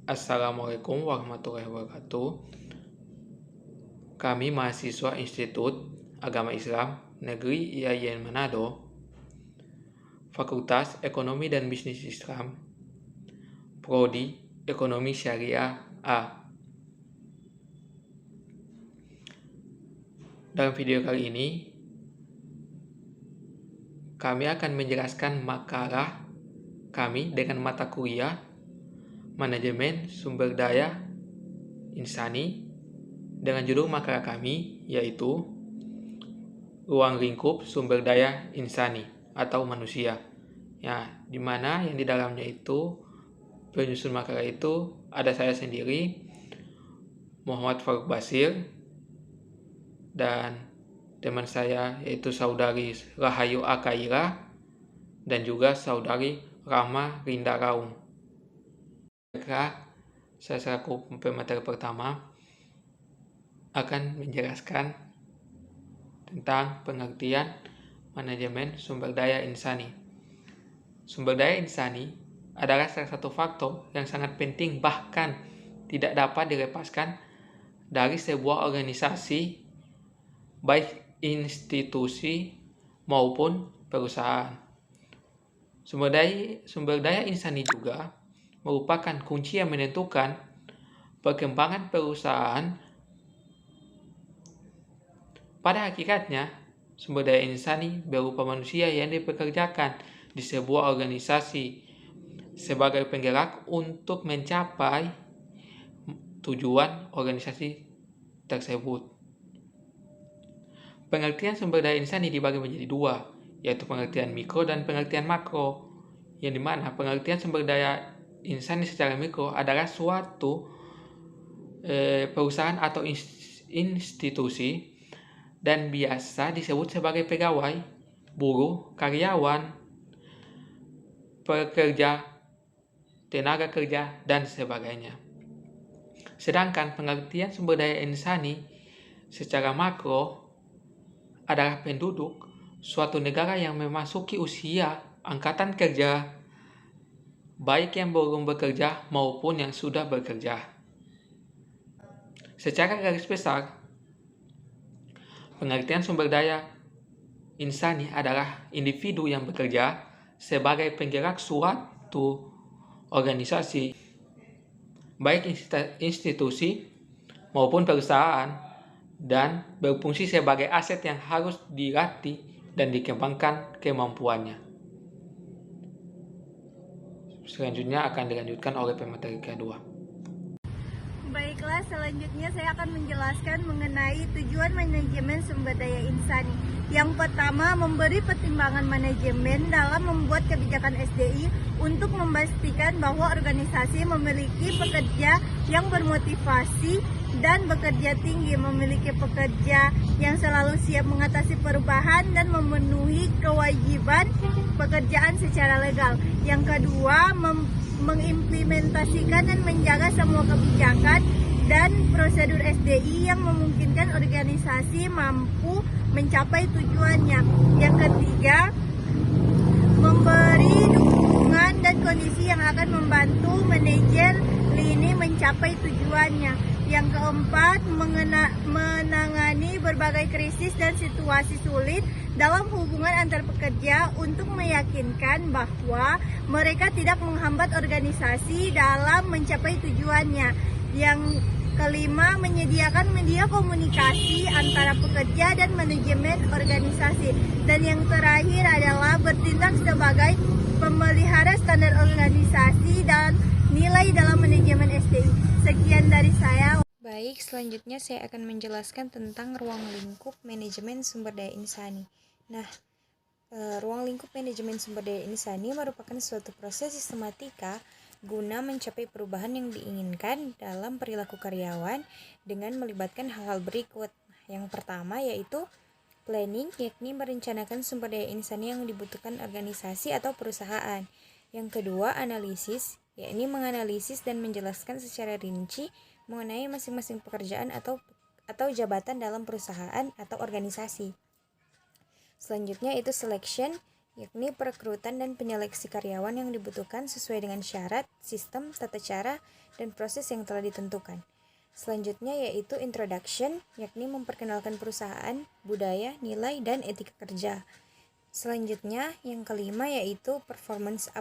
Assalamualaikum warahmatullahi wabarakatuh. Kami mahasiswa Institut Agama Islam Negeri IAIN Manado, Fakultas Ekonomi dan Bisnis Islam, Prodi Ekonomi Syariah A. Dalam video kali ini, kami akan menjelaskan makalah kami dengan mata kuliah Manajemen Sumber Daya Insani dengan judul makalah kami yaitu Ruang Lingkup Sumber Daya Insani atau manusia. Ya, dimana yang di dalamnya itu penyusun makalah itu ada saya sendiri, Muhammad Faruk Basir, dan teman saya yaitu saudari Rahayu Akaira dan juga saudari Rama Rinda Raung. Saya selaku pemateri pertama akan menjelaskan tentang pengertian manajemen sumber daya insani. Sumber daya insani adalah salah satu faktor yang sangat penting bahkan tidak dapat dilepaskan dari sebuah organisasi, baik institusi maupun perusahaan. Sumber daya insani juga merupakan kunci yang menentukan perkembangan perusahaan. Pada hakikatnya, sumber daya insani berupa manusia yang dipekerjakan di sebuah organisasi sebagai penggerak untuk mencapai tujuan organisasi tersebut. Pengertian sumber daya insani dibagi menjadi dua, yaitu pengertian mikro dan pengertian makro, yang dimana pengertian sumber daya insani secara mikro adalah suatu perusahaan atau institusi dan biasa disebut sebagai pegawai, buruh, karyawan, pekerja, tenaga kerja, dan sebagainya. Sedangkan pengertian sumber daya insani secara makro adalah penduduk suatu negara yang memasuki usia angkatan kerja, baik yang belum bekerja maupun yang sudah bekerja. Secara garis besar, pengertian sumber daya insani adalah individu yang bekerja sebagai penggerak suatu organisasi, baik institusi maupun perusahaan, dan berfungsi sebagai aset yang harus dilatih dan dikembangkan kemampuannya. Selanjutnya akan dilanjutkan oleh pemateri kedua. Baiklah, selanjutnya saya akan menjelaskan mengenai tujuan manajemen sumber daya insani. Yang pertama, memberi pertimbangan manajemen dalam membuat kebijakan SDI untuk memastikan bahwa organisasi memiliki pekerja yang bermotivasi dan bekerja tinggi, memiliki pekerja yang selalu siap mengatasi perubahan dan memenuhi kewajiban pekerjaan secara legal. Yang kedua, mengimplementasikan dan menjaga semua kebijakan dan prosedur SDI yang memungkinkan organisasi mampu mencapai tujuannya. Yang ketiga, memberi dukungan dan kondisi yang akan membantu manajer lini mencapai tujuannya. Yang keempat, menangani berbagai krisis dan situasi sulit dalam hubungan antar pekerja untuk meyakinkan bahwa mereka tidak menghambat organisasi dalam mencapai tujuannya. Yang kelima, menyediakan media komunikasi antara pekerja dan manajemen organisasi. Dan yang terakhir adalah bertindak sebagai pemelihara standar organisasi dan nilai dalam manajemen SDI. Sekian dari saya. Baik, selanjutnya saya akan menjelaskan tentang ruang lingkup manajemen sumber daya insani. Nah, ruang lingkup manajemen sumber daya insani merupakan suatu proses sistematika guna mencapai perubahan yang diinginkan dalam perilaku karyawan dengan melibatkan hal-hal berikut. Yang pertama yaitu planning, yakni merencanakan sumber daya insani yang dibutuhkan organisasi atau perusahaan. Yang kedua, analisis, yakni menganalisis dan menjelaskan secara rinci mengenai masing-masing pekerjaan atau jabatan dalam perusahaan atau organisasi. Selanjutnya itu selection, yakni perekrutan dan penyeleksi karyawan yang dibutuhkan sesuai dengan syarat, sistem, tata cara, dan proses yang telah ditentukan. Selanjutnya yaitu introduction, yakni memperkenalkan perusahaan, budaya, nilai, dan etika kerja. Selanjutnya yang kelima yaitu performance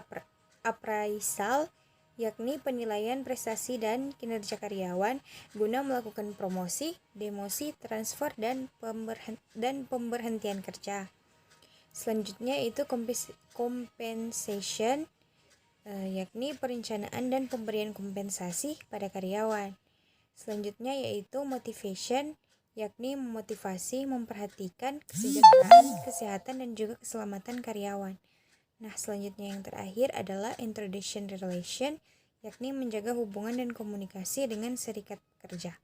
appraisal, yakni penilaian prestasi dan kinerja karyawan guna melakukan promosi, demosi, transfer, dan pemberhentian kerja. Selanjutnya yaitu compensation, yakni perencanaan dan pemberian kompensasi pada karyawan. Selanjutnya yaitu motivation, yakni memotivasi, memperhatikan kesejahteraan, kesehatan, dan juga keselamatan karyawan. Nah, selanjutnya yang terakhir adalah introduction relation, yakni menjaga hubungan dan komunikasi dengan serikat kerja.